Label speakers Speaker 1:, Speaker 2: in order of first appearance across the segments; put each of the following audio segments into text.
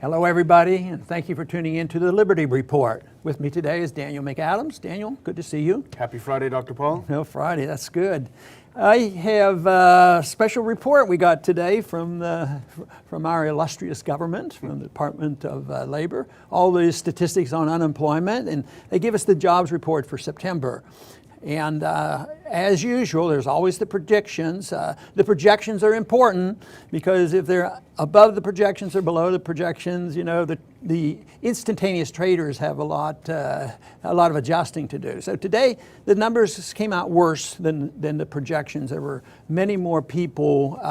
Speaker 1: Hello, everybody, and thank you for tuning in to the Liberty Report. With me today is Daniel McAdams. Daniel, good to see you.
Speaker 2: Happy Friday, Dr. Paul.
Speaker 1: No, Friday, that's good. I have a special report we got today from our illustrious government, from the Department of Labor, all the statistics on unemployment, and they give us the jobs report for September. And as usual, there's always the predictions. The projections are important because if they're above the projections or below the projections, you know, the instantaneous traders have a lot of adjusting to do. So today, the numbers came out worse than the projections. There were many more people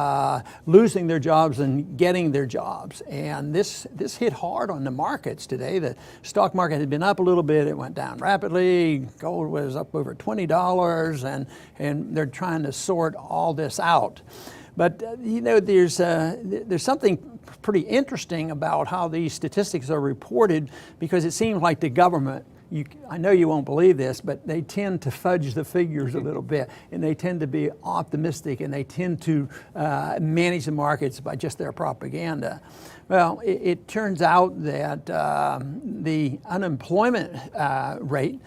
Speaker 1: losing their jobs than getting their jobs. And this hit hard on the markets today. The stock market had been up a little bit. It went down rapidly. Gold was up over $20, and they're trying to sort all this out. But you know, there's something pretty interesting about how these statistics are reported, because it seems like the government, I know you won't believe this, but they tend to fudge the figures a little bit, and they tend to be optimistic, and they tend to manage the markets by just their propaganda. Well, it turns out that the unemployment rate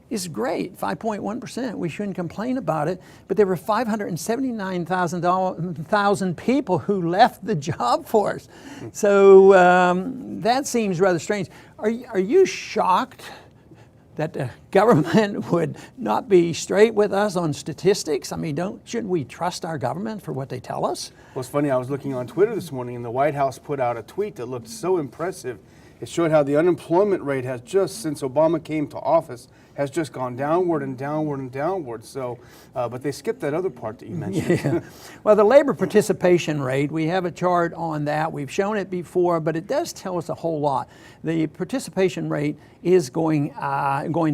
Speaker 1: is great, 5.1%. We shouldn't complain about it, but there were 579,000 people who left the job force. So that seems rather strange. Are you shocked that the government would not be straight with us on statistics? I mean, shouldn't we trust our government for what they tell us?
Speaker 2: Well, it's funny, I was looking on Twitter this morning, and the White House put out a tweet that looked so impressive. It showed how the unemployment rate has just, since Obama came to office, has just gone downward and downward and downward. So, but they skipped that other part that you mentioned.
Speaker 1: Yeah. Well, the labor participation rate, we have a chart on that. We've shown it before, but it does tell us a whole lot. The participation rate is going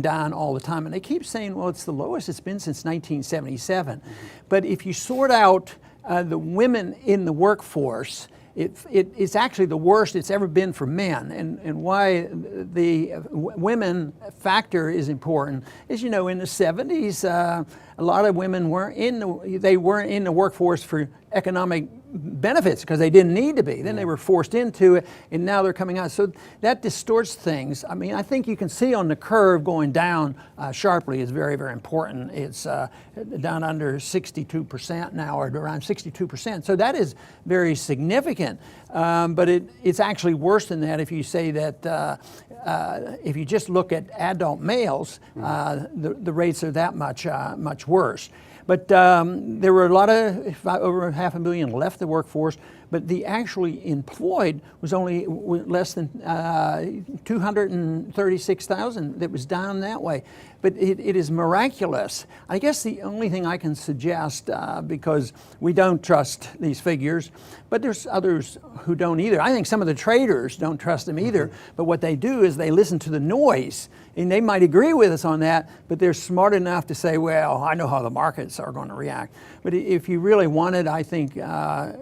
Speaker 1: down all the time. And they keep saying, well, it's the lowest it's been since 1977. But if you sort out the women in the workforce, it's actually the worst it's ever been for men. And why the women factor is important is, you know, in the 70s, a lot of women weren't in the workforce for economic benefits because they didn't need to be. Then they were forced into it, and now they're coming out. So that distorts things. I mean, I think you can see on the curve going down sharply is very, very important. It's down under 62% now, or around 62%. So that is very significant. But it's actually worse than that if you say that if you just look at adult males, the rates are that much worse. But there were a lot of, over 500,000 left the workforce, but the actually employed was only less than 236,000 that was down that way. But it is miraculous. I guess the only thing I can suggest, because we don't trust these figures, but there's others who don't either. I think some of the traders don't trust them either, but what they do is they listen to the noise, and they might agree with us on that, but they're smart enough to say, well, I know how the markets are going to react. But if you really wanted, I think,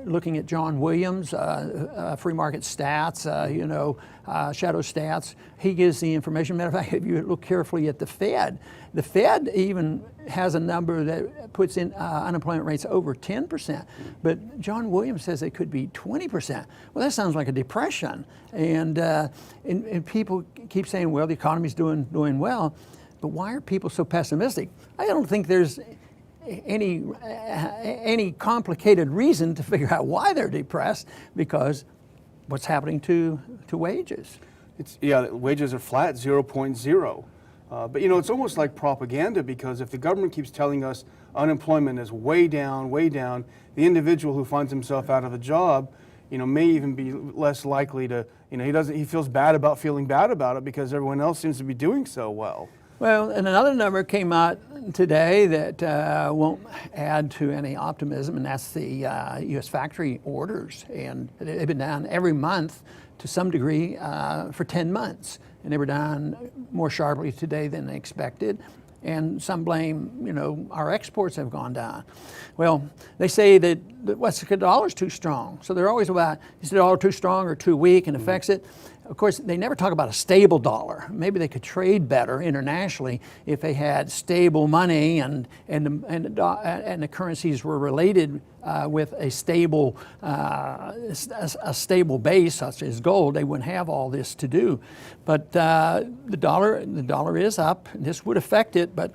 Speaker 1: looking at John Williams, Free Market Stats, Shadow Stats, he gives the information. Matter of fact, if you look carefully at the Fed even has a number that puts in unemployment rates over 10%. But John Williams says it could be 20%. Well, that sounds like a depression. And people keep saying, well, the economy's doing well. But why are people so pessimistic? I don't think there's any complicated reason to figure out why they're depressed, because what's happening to wages?
Speaker 2: Wages are flat, 0.0. But you know, it's almost like propaganda, because if the government keeps telling us unemployment is way down, the individual who finds himself out of a job, you know, may even be less likely to, you know, he feels bad about feeling bad about it because everyone else seems to be doing so well.
Speaker 1: Well, and another number came out today that won't add to any optimism, and that's the U.S. factory orders. And they've been down every month to some degree for 10 months. And they were down more sharply today than they expected. And some blame, you know, our exports have gone down. Well, they say that the dollar's too strong. So they're always about, is the dollar too strong or too weak, and affects it. of course, they never talk about a stable dollar. Maybe they could trade better internationally if they had stable money and the currencies were related with a stable base, such as gold. They wouldn't have all this to do. But the dollar is up. This would affect it, but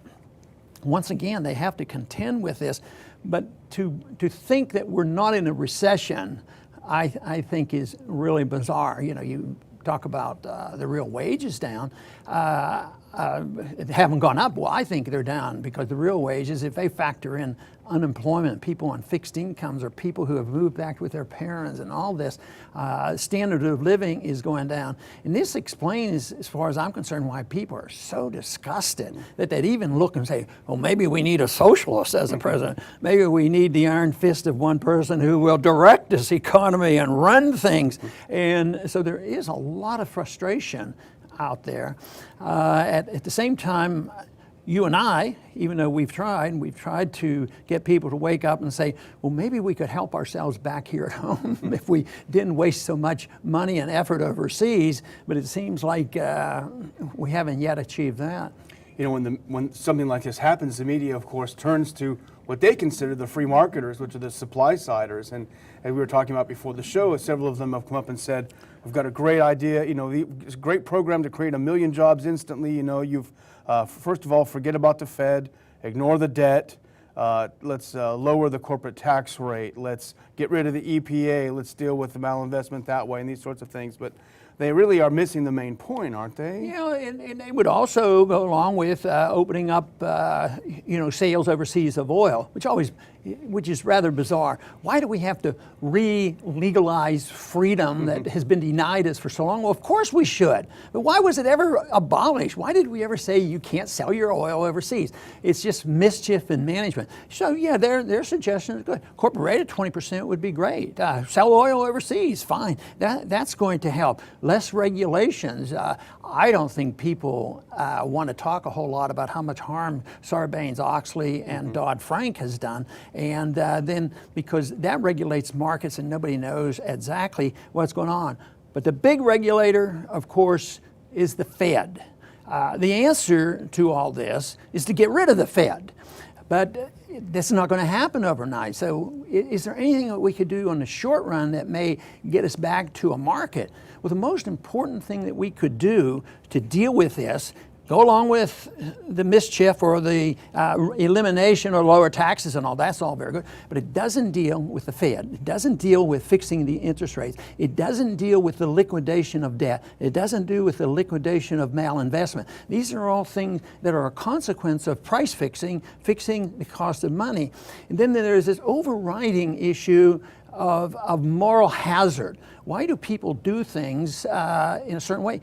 Speaker 1: once again, they have to contend with this. But to think that we're not in a recession, I think is really bizarre. You know, you talk about the real wages down. They haven't gone up. Well, I think they're down because the real wages, if they factor in unemployment, people on fixed incomes, or people who have moved back with their parents and all this, standard of living is going down. And this explains, as far as I'm concerned, why people are so disgusted that they'd even look and say, well, maybe we need a socialist as a president. Maybe we need the iron fist of one person who will direct this economy and run things. And so there is a lot of frustration out there. At the same time, you and I, even though we've tried to get people to wake up and say, well, maybe we could help ourselves back here at home if we didn't waste so much money and effort overseas, but it seems like we haven't yet achieved that.
Speaker 2: You know, when something like this happens, the media, of course, turns to what they consider the free marketers, which are the supply-siders. And as we were talking about before the show, several of them have come up and said, we've got a great idea, you know, it's a great program to create 1 million jobs instantly. You know, you've, first of all, forget about the Fed, ignore the debt, let's lower the corporate tax rate, let's get rid of the EPA, let's deal with the malinvestment that way, and these sorts of things. But they really are missing the main point, aren't they?
Speaker 1: You know, and they would also go along with opening up, you know, sales overseas of oil, which is rather bizarre. Why do we have to re-legalize freedom that has been denied us for so long? Well, of course we should. But why was it ever abolished? Why did we ever say you can't sell your oil overseas? It's just mischief in management. So yeah, their suggestion is good. Corporate rate at 20% would be great. Sell oil overseas, fine. That's going to help. Less regulations. I don't think people want to talk a whole lot about how much harm Sarbanes-Oxley and Dodd-Frank has done. And then because that regulates markets and nobody knows exactly what's going on. But the big regulator, of course, is the Fed. The answer to all this is to get rid of the Fed. But this is not going to happen overnight. So is there anything that we could do on the short run that may get us back to a market? Well, the most important thing that we could do to deal with this, go along with the mischief or the elimination or lower taxes and all, that's all very good, but it doesn't deal with the Fed. It doesn't deal with fixing the interest rates. It doesn't deal with the liquidation of debt. It doesn't do with the liquidation of malinvestment. These are all things that are a consequence of price fixing the cost of money. And then there's this overriding issue of moral hazard. Why do people do things in a certain way?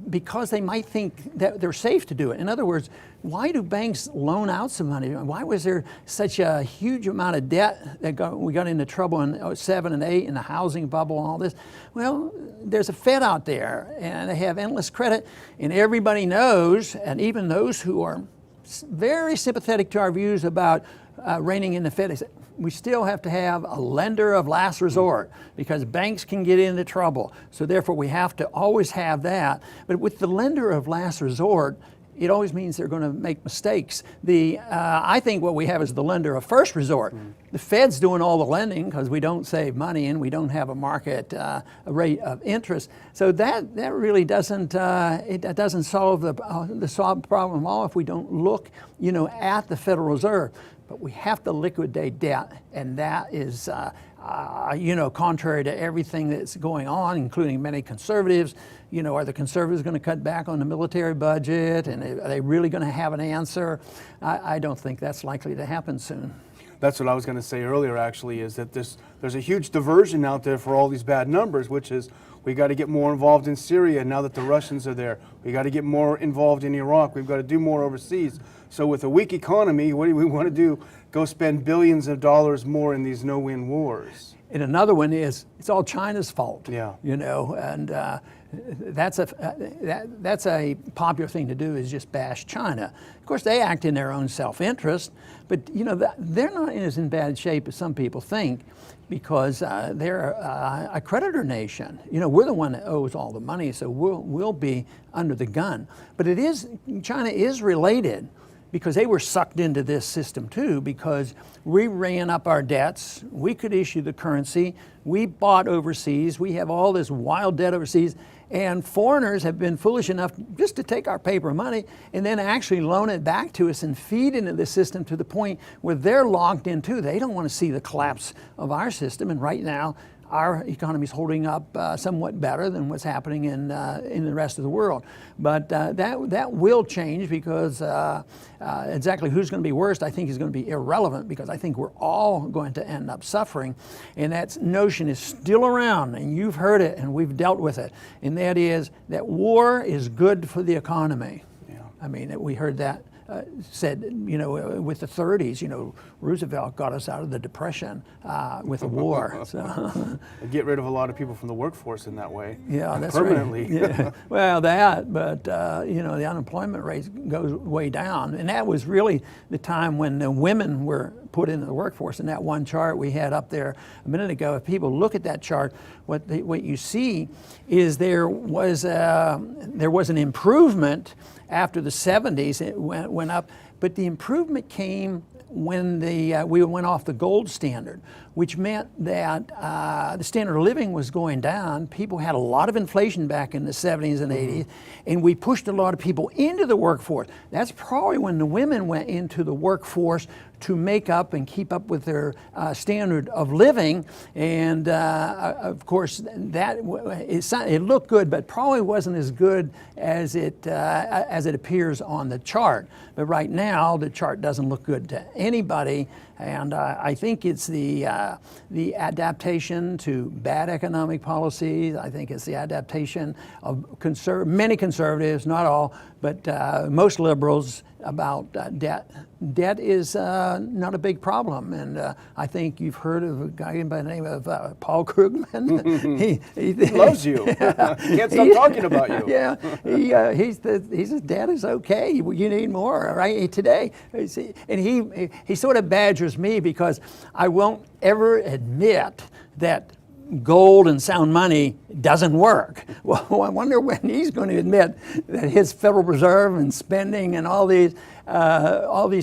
Speaker 1: Because they might think that they're safe to do it. In other words, why do banks loan out some money? Why was there such a huge amount of debt that we got into trouble in 07 and 08 in the housing bubble and all this? Well, there's a Fed out there and they have endless credit, and everybody knows, and even those who are very sympathetic to our views about reining in the Fed, they say, we still have to have a lender of last resort because banks can get into trouble. So therefore we have to always have that. But with the lender of last resort, it always means they're going to make mistakes. I think what we have is the lender of first resort. The Fed's doing all the lending because we don't save money and we don't have a market rate of interest. So that really doesn't solve the problem at all if we don't look, you know, at the Federal Reserve. But we have to liquidate debt, and that is, you know, contrary to everything that's going on, including many conservatives. You know, are the conservatives going to cut back on the military budget, and are they really going to have an answer? I don't think that's likely to happen soon.
Speaker 2: That's what I was going to say earlier, actually, is that there's a huge diversion out there for all these bad numbers, which is we got to get more involved in Syria now that the Russians are there. We got to get more involved in Iraq. We've got to do more overseas. So with a weak economy, what do we want to do? Go spend billions of dollars more in these no-win wars.
Speaker 1: And another one is, it's all China's fault.
Speaker 2: Yeah.
Speaker 1: You know, and that's a popular thing to do, is just bash China. Of course, they act in their own self-interest, but they're not as in bad shape as some people think, because they're a creditor nation. We're the one that owes all the money, so we'll be under the gun. But China is related, because they were sucked into this system too, because we ran up our debts, we could issue the currency, we bought overseas, we have all this wild debt overseas, and foreigners have been foolish enough just to take our paper money and then actually loan it back to us and feed into the system to the point where they're locked in too. They don't want to see the collapse of our system, and right now our economy is holding up somewhat better than what's happening in the rest of the world. But that will change, because exactly who's going to be worst, I think, is going to be irrelevant, because I think we're all going to end up suffering. And that notion is still around, and you've heard it, and we've dealt with it. And that is that war is good for the economy.
Speaker 2: Yeah.
Speaker 1: I mean, we heard that said, with the 30s, Roosevelt got us out of the Depression with a war. So.
Speaker 2: Get rid of a lot of people from the workforce in that way.
Speaker 1: Yeah, that's
Speaker 2: permanently.
Speaker 1: Right. Yeah. Well, but the unemployment rate goes way down, and that was really the time when the women were put into the workforce. In that one chart we had up there a minute ago, if people look at that chart, what you see is there was an improvement after the 70s. It went up, but the improvement came when we went off the gold standard, which meant that the standard of living was going down. People had a lot of inflation back in the 70s and 80s, and we pushed a lot of people into the workforce. That's probably when the women went into the workforce to make up and keep up with their standard of living. And of course, it looked good, but probably wasn't as good as it appears on the chart. But right now, the chart doesn't look good to anybody. And I think it's the adaptation to bad economic policies. I think it's the adaptation of many conservatives, not all, but most liberals, about debt. Debt is not a big problem, and I think you've heard of a guy by the name of Paul Krugman. he
Speaker 2: loves you. Can't stop talking about you.
Speaker 1: Yeah, he says debt is okay. You need more, right? Today, and he sort of badgers me because I won't ever admit that gold and sound money doesn't work. Well, I wonder when he's going to admit that his Federal Reserve and spending and all these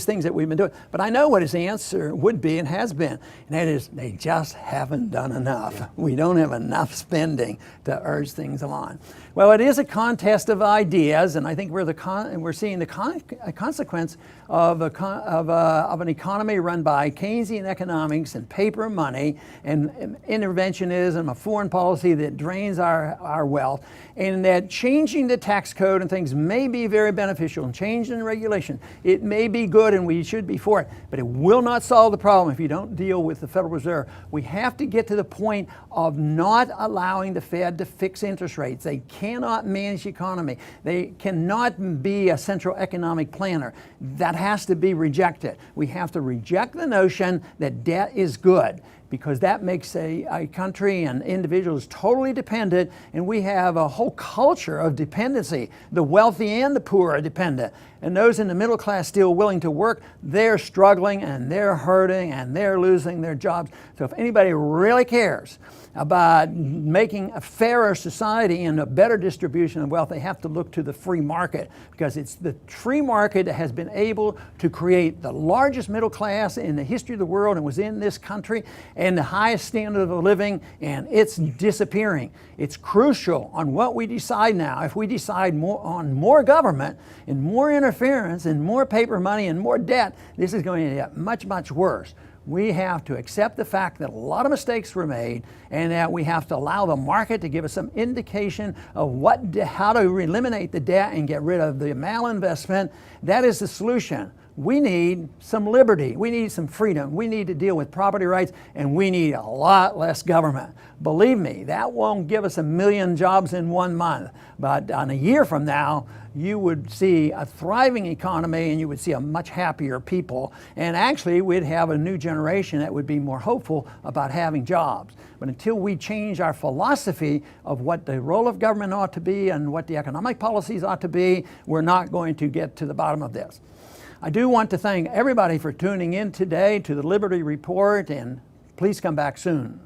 Speaker 1: things that we've been doing. But I know what his answer would be and has been, and that is they just haven't done enough. Yeah. We don't have enough spending to urge things along. Well, it is a contest of ideas, and I think we're seeing the consequence of an economy run by Keynesian economics and paper money and interventionism, a foreign policy that drains our wealth, and that changing the tax code and things may be very beneficial, and changing the regulation, it may be good and we should be for it, but it will not solve the problem if you don't deal with the Federal Reserve. We have to get to the point of not allowing the Fed to fix interest rates. They cannot manage the economy. They cannot be a central economic planner. That has to be rejected. We have to reject the notion that debt is good, because that makes a country and individuals totally dependent, and we have a whole culture of dependency. The wealthy and the poor are dependent, and those in the middle class still willing to work, they're struggling and they're hurting and they're losing their jobs. So if anybody really cares about making a fairer society and a better distribution of wealth, they have to look to the free market, because it's the free market that has been able to create the largest middle class in the history of the world and was in this country, and the highest standard of living, and it's disappearing. It's crucial on what we decide now. If we decide on more government and more interference and more paper money and more debt, this is going to get much, much worse. We have to accept the fact that a lot of mistakes were made, and that we have to allow the market to give us some indication of how to eliminate the debt and get rid of the malinvestment. That is the solution. We need some liberty. We need some freedom. We need to deal with property rights, and we need a lot less government. Believe me, that won't give us 1 million jobs in 1 month. But on a year from now, you would see a thriving economy and you would see a much happier people. And actually, we'd have a new generation that would be more hopeful about having jobs. But until we change our philosophy of what the role of government ought to be and what the economic policies ought to be, we're not going to get to the bottom of this. I do want to thank everybody for tuning in today to the Liberty Report, and please come back soon.